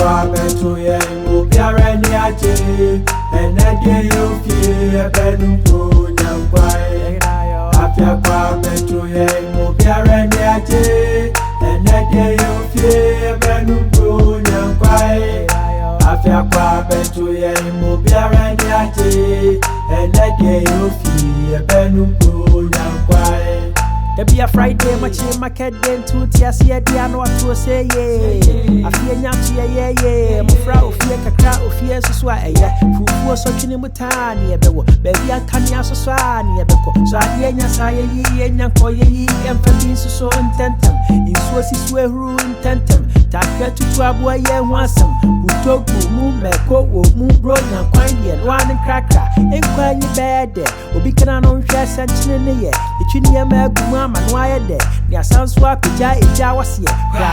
Kwabena obiaara ni agye adeɛ yɛfie ɛbɛnu Bronya Nkwan Appiah Kwabena obiaara ni agye adeɛ yɛfie ɛbɛnu Bronya Nkwan Appiah Kwabena obiaara ni agye adeɛ yɛfie ɛbɛnu Bronya Nkwan Dabiaa Friday, machi market day, wotease adeɛ no woato osee Appiah nyamto ye Mofra ofie kakra ofie so a ɛyɛ Fufu so twene mu taan yɛbɛ Babia nkanea so a ne yɛbɛkɔ so adeɛ nya saa yɛyi nya nkɔ yɛyi Yɛnfa bi nso ntɛntɛm Nsuo ehuru ntɛntɛm Ntakra tutu aboa yɛho asɛm Butogu mu mɛko wo mu Bronya Nkwan deɛ no ane kakra Nkwan yi bɛɛdɛ obi kana no nhwɛ sɛnkyene ne yɛ Etwini yɛma agumu ama no ayɛ dɛ ne asanso apagya egya waseɛ kra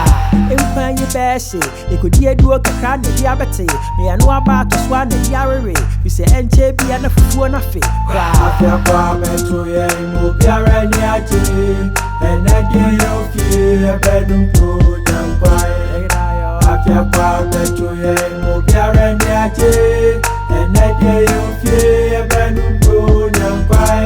Nkwan yi bɛɛhye ekodi aduo kakra na di abɛte me ya no aba atɔso a na di arere bi sɛ ɛnkyɛ bia na fufuo na fe kra Appiah Kwabena obiaara ni agye adeɛ yɛfie ɛbɛnu Bronya Nkwan Appiah Kwabena obiaara ni agye adeɛ yɛfie ɛbɛnu Bronya Nkwan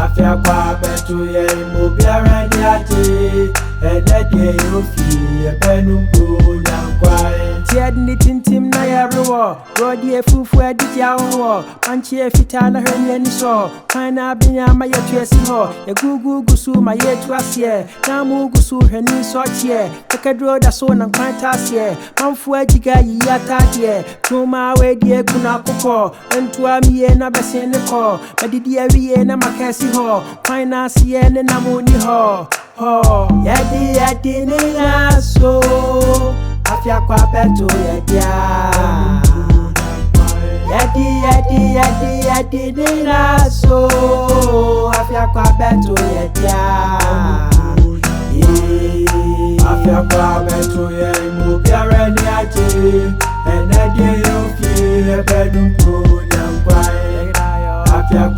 Appiah Kwabena obiaara ni agye adeɛ yɛfie ɛbɛnu Bronya Nkwan Tied ni tintim na yɛrewo Rodi Fufu adigya ho Panchie fita na hwenya ni so Kana binya ma yɛtuasi ho Yɛgugu gusu ma yɛtuaseɛ Na mu gusu hweni so kye Kakadro da so na nkwan taseɛ Mamfu agiga yi atadeɛ Tuma wedie kuna kokɔ Ntua miye na bɛsen ne kɔ Madidi awie na makɛsi ho Kwan na seɛ ne namuni ho Yɛdi ne so Appiah Kwabena yɛdi ne so Appiah Kwabena Appiah Kwabena obiaara ni agye adeɛ yɛfie ɛbɛnu Bronya Nkwan Appiah